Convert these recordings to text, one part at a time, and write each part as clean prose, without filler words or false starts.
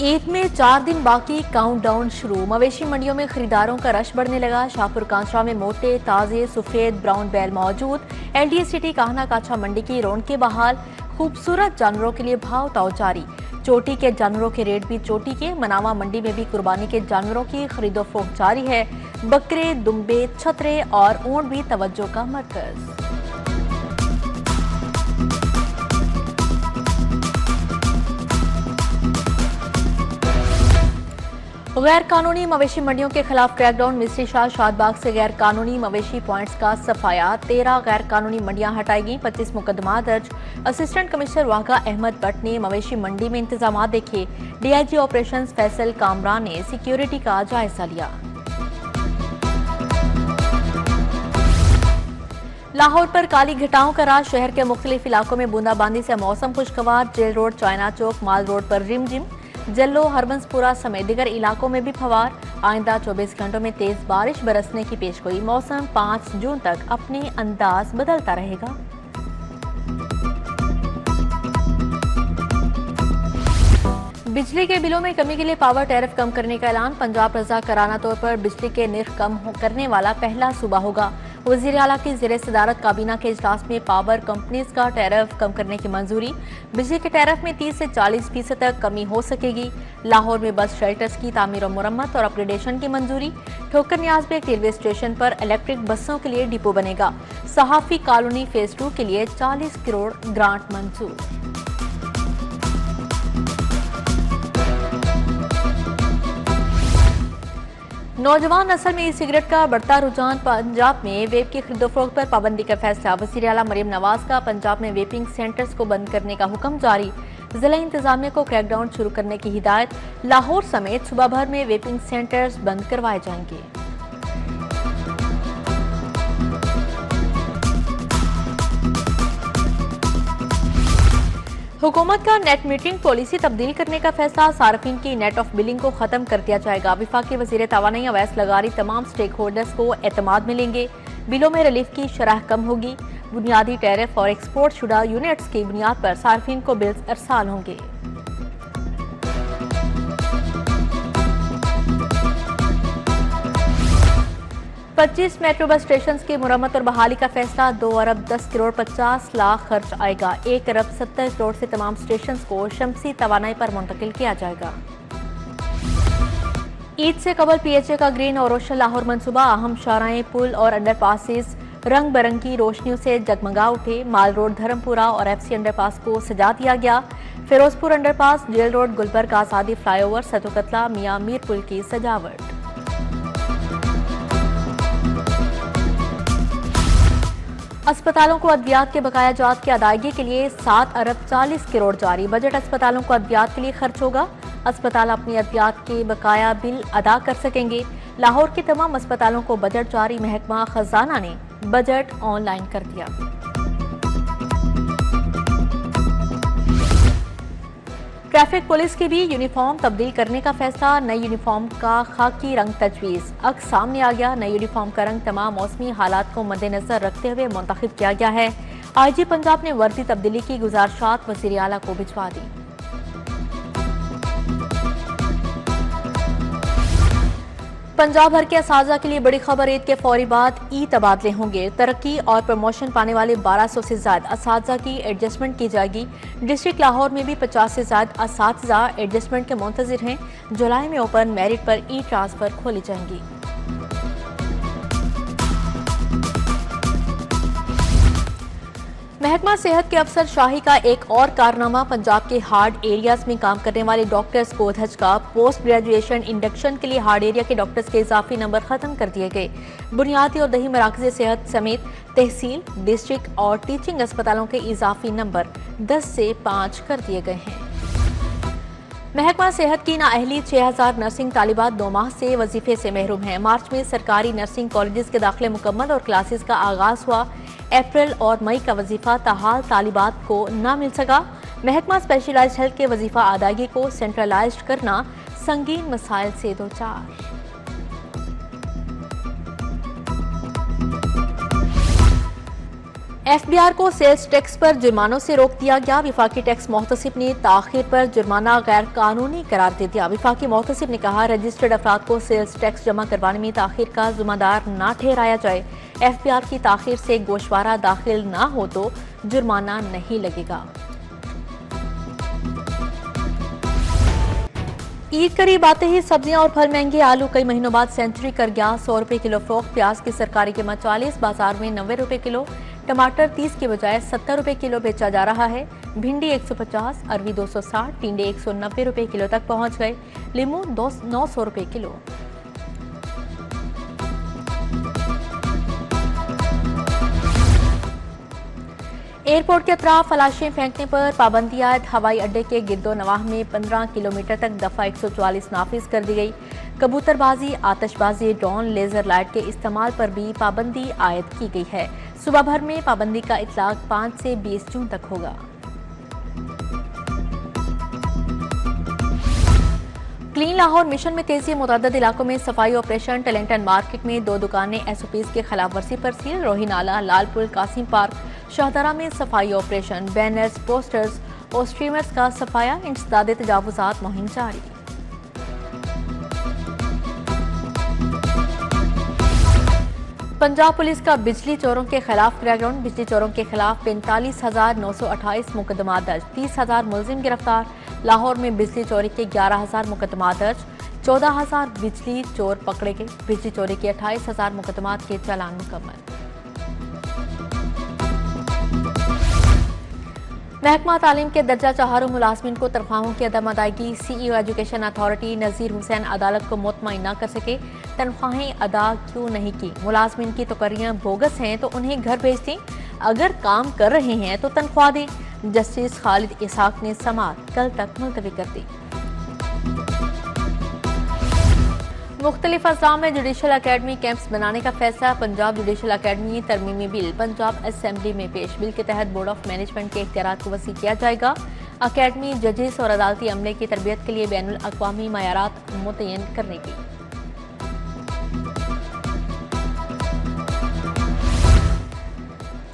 ईद में 4 दिन बाकी, काउंटडाउन शुरू। मवेशी मंडियों में खरीदारों का रश बढ़ने लगा। शाहपुर कांचरा में मोटे, ताजे, सफेद, ब्राउन बैल मौजूद। एलडीए सिटी काहना काछा मंडी की रौनकें बहाल। खूबसूरत जानवरों के लिए भाव ताव जारी। चोटी के जानवरों के रेट भी चोटी के। मनावा मंडी में भी कुर्बानी के जानवरों की खरीदोफरोख्त जारी है। बकरे, दुम्बे, छतरे और ऊंट भी तवज्जो का मरकज। गैर कानूनी मवेशी मंडियों के खिलाफ क्रैकडाउन। मिस्त्री शाह शादबाग से गैर कानूनी मवेशी पॉइंट्स का सफाया। 13 गैर कानूनी मंडियां हटाई गई। 25 मुकदमा दर्ज। असिस्टेंट कमिश्नर वाघा अहमद भट्ट ने मवेशी मंडी में इंतजाम देखे। डीआईजी ऑपरेशंस फैसल कामरान ने सिक्योरिटी का जायजा लिया। लाहौर पर काली घटाओं का राज। शहर के मुख्तलिफ इलाकों में बूंदाबांदी से मौसम खुशगवार। जेल रोड, चाइना चौक, माल रोड पर रिमझिम। जल्लो, हरबंसपुरा समेत दीगर इलाकों में भी फवार। आइंदा 24 घंटों में तेज बारिश बरसने की पेशगोई। मौसम 5 जून तक अपने अंदाज बदलता रहेगा। बिजली के बिलों में कमी के लिए पावर टैरिफ कम करने का ऐलान। पंजाब रज़ाकाराना तौर पर बिजली के निर्ख कम करने वाला पहला सूबा होगा। वज़ीर आला की ज़ेर सदारत काबीना के इजलास में पावर कंपनीज का टैरिफ कम करने की मंजूरी। बिजली के टैरिफ में 30 से 40% तक कमी हो सकेगी। लाहौर में बस शेल्टर्स की तामीर और मुरम्मत और अपग्रेडेशन की मंजूरी। ठोकर न्याज बेग रेलवे स्टेशन पर इलेक्ट्रिक बसों के लिए डिपो बनेगा। सहाफी कॉलोनी फेज 2 के लिए 40 करोड़ ग्रांट मंजूर। नौजवान नस्ल में ई सिगरेट का बढ़ता रुझान। पंजाब में वेप की खरीदोफरोख्त पर पाबंदी का फैसला। वज़ीर आला मरियम नवाज का पंजाब में वेपिंग सेंटर्स को बंद करने का हुक्म जारी। जिला इंतजामिया को क्रैकडाउन शुरू करने की हिदायत। लाहौर समेत सूबा भर में वेपिंग सेंटर्स बंद करवाए जाएंगे। हुकूमत का नेट मीटरिंग पॉलिसी तब्दील करने का फैसला। सार्फिन की नेट ऑफ बिलिंग को खत्म कर दिया जाएगा। विफाकी वज़ीर तवानाई अवैस लगारी तमाम स्टेक होल्डर्स को एतमाद मिलेंगे। बिलों में रिलीफ की शरह कम होगी। बुनियादी टैरिफ और एक्सपोर्ट शुदा यूनिट्स की बुनियाद पर सार्फिन को बिल्स अरसाल होंगे। पच्चीस मेट्रो बस स्टेशन की मुरम्मत और बहाली का फैसला। 2 अरब 10 करोड़ 50 लाख खर्च आएगा। 1 अरब 70 करोड़ से तमाम स्टेशन को शमसी तवानाई पर मुंतकिल किया जाएगा। ईद से कबल पीएचए का ग्रीन और रोशन लाहौर मंसूबा। अहम शाहराहें, पुल और अंडरपासेस रंग बिरंगी रोशनियों से जगमगा उठे। माल रोड, धर्मपुरा और एफसी अंडरपास को सजा दिया गया। Ferozepur underpass, jail road, Gulberg Azadi flyover, सतुकतला, मियां मीर पुल की सजावट। अस्पतालों को अद्वियात के बकाया जात की अदायगी के लिए 7 अरब 40 करोड़ जारी। बजट अस्पतालों को अद्वियात के लिए खर्च होगा। अस्पताल अपनी अद्वियात के बकाया बिल अदा कर सकेंगे। लाहौर के तमाम अस्पतालों को बजट जारी। महकमा खजाना ने बजट ऑनलाइन कर दिया। ट्रैफिक पुलिस की भी यूनिफॉर्म तब्दील करने का फैसला। नई यूनिफॉर्म का खाकी रंग तजवीज़। अक्स सामने आ गया। नई यूनिफॉर्म का रंग तमाम मौसमी हालात को मद्देनजर रखते हुए मुंतखब किया गया है। आईजी पंजाब ने वर्दी तब्दीली की गुजारिशात वज़ीर आला को भिजवा दी। पंजाब भर के असातिज़ा के लिए बड़ी खबर। ईद के फौरी बाद ई तबादले होंगे। तरक्की और प्रमोशन पाने वाले 1200 से ज्यादा असातिज़ा की एडजस्टमेंट की जाएगी। डिस्ट्रिक्ट लाहौर में भी 50 से ज्यादा असातिज़ा एडजस्टमेंट के मुंतज़िर हैं। जुलाई में ओपन मेरिट पर ई ट्रांसफर खोली जाएंगी। महकमा सेहत के अफसर शाही का एक और कारनामा। पंजाब के हार्ड एरियाज में काम करने वाले डॉक्टर्स को धचका। पोस्ट ग्रेजुएशन इंडक्शन के लिए हार्ड एरिया के डॉक्टर्स के इजाफी नंबर खत्म कर दिए गए। बुनियादी और दही मराकज़ सेहत समेत तहसील, डिस्ट्रिक्ट और टीचिंग अस्पतालों के इजाफी नंबर 10 से 5 कर दिए गए हैं। महकमा सेहत की नाअहली 6000 नर्सिंग तालिबात 2 माह से वजीफे से महरूम हैं। मार्च में सरकारी नर्सिंग कॉलेजेस के दाखिले मुकम्मल और क्लासेस का आगाज हुआ। अप्रैल और मई का वजीफा ताहाल तालिबात को न मिल सका। महकमा स्पेशलाइज्ड हेल्थ के वजीफा अदायगी को सेंट्रलाइज्ड करना संगीन मसाइल से दो चार। एफबीआर को सेल्स टैक्स पर जुर्मानों से रोक दिया गया। विफाकी टैक्स मोहतसिब ने ताखिर पर जुर्माना गैर कानूनी करार दे दिया। विफाकी मोहतसिब ने कहा, रजिस्टर्ड अफराद को सेल्स टैक्स जमा करवाने में ताखिर का जिम्मेदार न ठहराया जाए। एफबीआर की ताखिर से गोशवारा दाखिल न हो तो जुर्माना नहीं लगेगा। ईद करीब आते ही सब्जियां और फल महंगे। आलू कई महीनों बाद सेंचुरी कर गया, 100 रुपए किलो फरोख्त। प्याज की सरकारी कीमत 40, बाजार में 90 रुपए किलो। टमाटर 30 के बजाय 70 रुपए किलो बेचा जा रहा है। भिंडी 150, अरवी 260, टिंडे 190 रुपए किलो तक पहुंच गए। लीमू 900 रुपए किलो। एयरपोर्ट के अतराफ फलाशें फेंकने पर पाबंदी आयद। हवाई अड्डे के गिरदो नवाह में 15 किलोमीटर तक दफा 144 नाफिज कर दी गई। कबूतरबाजी, आतशबाजी, ड्रोन, लेजर लाइट के इस्तेमाल पर भी पाबंदी आयद की गई है। सुबह भर में पाबंदी का इतलाक 5 से 20 जून तक होगा। क्लीन लाहौर मिशन में तेजी। मुतअद्दिद इलाकों में सफाई ऑपरेशन। टैलेंटन मार्केट में 2 दुकानें एसओपीज के खिलाफ वर्जी पर सील। रोही नाला, लालपुर, कासिम पार्क, शाहदरा में सफाई ऑपरेशन। बैनर्स, पोस्टर्स और स्ट्रीमर्स का सफाया। इंसदाद तजावुजात मुहिम जारी। पंजाब पुलिस का बिजली चोरों के खिलाफ क्रैकडाउन। बिजली चोरों के खिलाफ 45,928 मुकदमा दर्ज। 30,000 मुलजिम गिरफ्तार। लाहौर में बिजली चोरी के 11,000 मुकदमा दर्ज। 14,000 बिजली चोर पकड़े गए। बिजली चोरी के 28,000 मुकदमा के चालान मुकम्मल। महकमा तालीम के दर्जा चाहारों मुलाजमिन को तनख्वाहों की अदम अदायगी। सीईओ एजुकेशन अथॉरिटी नज़ीर हुसैन अदालत को मुतमईन न कर सके। तनख्वाहें अदा क्यों नहीं की? मुलाजमिन की तकर्रियां बोगस हैं तो उन्हें घर भेज दें। अगर काम कर रहे हैं तो तनख्वाह दें। जस्टिस खालिद इसहाक ने समाअत कल तक मुलतवी कर दी। मुख्तलिफ अजला में जुडिशल अकेडमी कैंप्स बनाने का फैसला। पंजाब जुडिशल अकेडमी तरमीमी बिल पंजाब असेंबली में पेश। बिल के तहत बोर्ड ऑफ मैनेजमेंट के इख्तियारात को वसी किया जाएगा। अकेडमी जजेस और अदालती अमले की तरबियत के लिए बैनुल अक़वामी मयारात मुतय्यन करने की।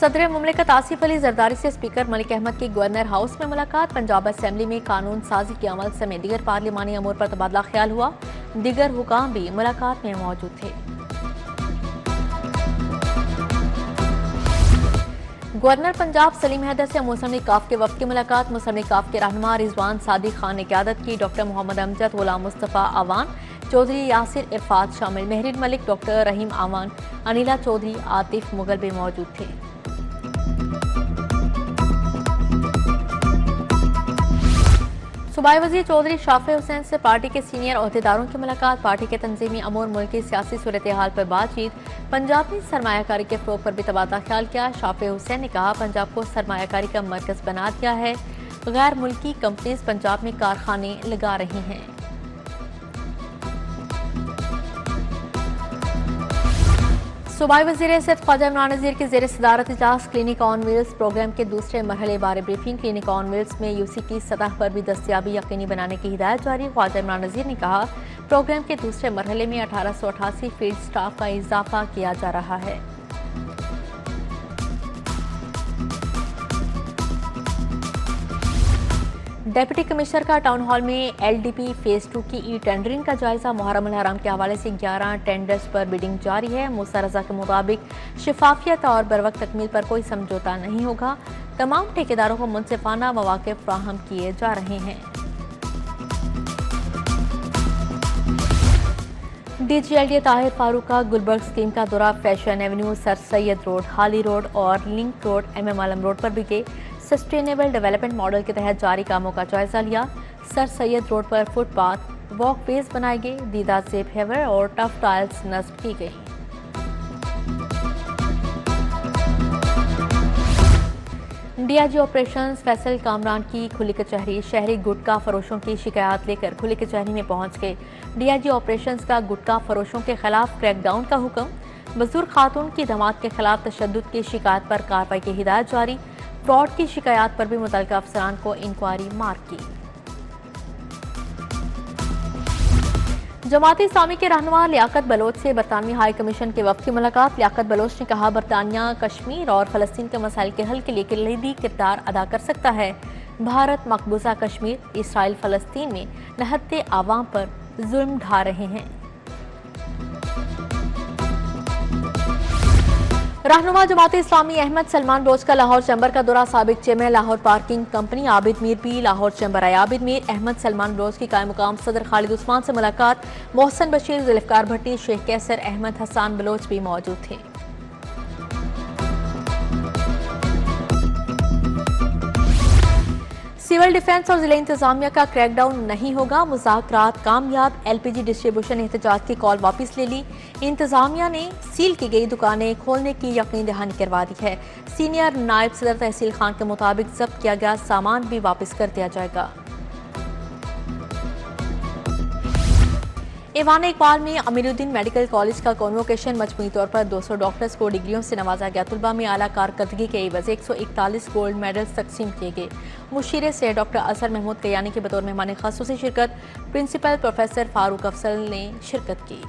सदर मुमलिकत आसिफ अली जरदारी से स्पीकर मलिक अहमद की गवर्नर हाउस में मुलाकात। पंजाब असेंबली में कानून साजी के अमल समेत दीगर पार्लिमानी अमूर पर तबादला ख्याल हुआ। दीगर हुकाम भी मुलाकात में मौजूद थे। गवर्नर पंजाब सलीम हैदर से मुसम्मिक काफ के वफद की मुलाकात। मुसम्मिक काफ के रहनुमा रिजवान सादिक खान ने क़यादत की। डॉक्टर मोहम्मद अमजद, गुलाम मुस्तफ़ा आवान, चौधरी यासिर इरफात शामिल। महरीन मलिक, डॉक्टर रहीम आवान, अनिला चौधरी, आतिफ मुगल भी मौजूद थे। सूबाई वज़ीर चौधरी शाफे हुसैन से पार्टी के सीनियर ओहदेदारों की मुलाकात। पार्टी के तंजीमी अमूर, मुल्क की सियासी सूरत हाल पर बातचीत। पंजाब ने सरमायाकारी के फ़रोग़ पर भी तबादला ख्याल किया। शाफे हुसैन ने कहा, पंजाब को सरमायाकारी का मरकज़ बना दिया है। गैर मुल्की कंपनीज पंजाब में कारखाने लगा रही हैं। सूबाई वज़ीर सेहत ख्वाजा इमरान नज़ीर की ज़ेर सदारत इजलास। क्लिनिक ऑन व्हील्स प्रोग्राम के दूसरे मरहले बारे ब्रीफिंग। क्लिनिक ऑन व्हील्स में यूसी की सतह पर भी दस्तयाबी यकीनी बनाने की हिदायत जारी। ख्वाजा इमरान नज़ीर ने कहा, प्रोग्राम के दूसरे मरहले में 1888 फील्ड स्टाफ का इजाफा किया जा रहा है। डिप्टी कमिश्नर का टाउन हॉल में एलडीपी फेज 2 की ई टेंडरिंग का जायजा। मुहर्रम अल हराम के हवाले से 11 टेंडर्स पर बिडिंग जारी है। मूसा रजा के मुताबिक शफाफियत और बरवक्त तकमील पर कोई समझौता नहीं होगा। तमाम ठेकेदारों को मुनसिफाना मौके फ्राहम किए जा रहे हैं। डीजीएलडी ताहिर फारूक का गुलबर्ग स्कीम का दौरा। Fashion Avenue, sir Syed road, हाली रोड और लिंक रोड, एमएम आलम रोड पर भी गए। सस्टेनेबल डेवलपमेंट मॉडल के तहत जारी कामों का जायजा लिया। सर सैयद रोड पर फुटपाथ, वॉकवेज बनाए गए। दीदा से फेवर और टफ टाइल्स नस्ब की गई। डीआईजी ऑपरेशंस फैसल कामरान की खुली कचहरी। शहरी गुटखा फरोशों की शिकायत लेकर खुली कचहरी में पहुंच गए। डीआईजी ऑपरेशंस का गुटखा फरोशों के खिलाफ क्रैकडाउन का हुक्म। बुजुर्ग खातून की धमात के खिलाफ तशद्दुद की शिकायत पर कार्रवाई की हिदायत जारी। फ्रॉड की शिकायत पर भी मुतल्लिका अफसरान को इंक्वायरी मार्क की। जमात इस्लामी के रहनुमा लियाकत बलोच से बरतानवी हाई कमीशन के वफद की मुलाकात। लियाकत बलोच ने कहा, बरतानिया कश्मीर और फलस्तीन के मसाइल के हल के लिए कलीदी किरदार अदा कर सकता है। भारत मकबूजा कश्मीर, इसराइल फलस्तीन में नहत्ते आवाम पर जुल्म ढा रहे हैं। रहनुमा जमात इस्लामी अहमद सलमान बलोच का लाहौर चैम्बर का दौरा। साबिक chairman Lahore parking company Abid Mir भी लाहौर चैम्बर आए। आबिद मीर अहमद सलमान बलोच की कायम मुकाम सदर खालिद उस्मान से मुलाकात। मोहसन बशीर, जुल्फकार भट्टी, शेख कैसर अहमद हसान बलोच भी मौजूद थे। सिविल डिफेंस और जिला इंतजामिया का क्रैकडाउन नहीं होगा, मुज़ाकरात कामयाब। LPG डिस्ट्रीब्यूशन एहतजाज की कॉल वापस ले ली। इंतजामिया ने सील की गई दुकानें खोलने की यकीन दहानी करवा दी है। सीनियर नायब सदर तहसील खान के मुताबिक जब्त किया गया सामान भी वापस कर दिया जाएगा। ईवान इकबाल में अमीरुद्दीन मेडिकल कॉलेज का कॉन्वोकेशन। मजमूई तौर पर 200 डॉक्टर्स को डिग्रियों से नवाजा गया। तुलबा में आला कारकर्दगी के एवज 141 गोल्ड मेडल्स तकसीम किए गए। मुशीर से डॉक्टर असर महमूद कयानी के बतौर मेहमान खासूसी शिरकत। प्रिंसिपल प्रोफेसर फारूक अफसल ने शिरकत की।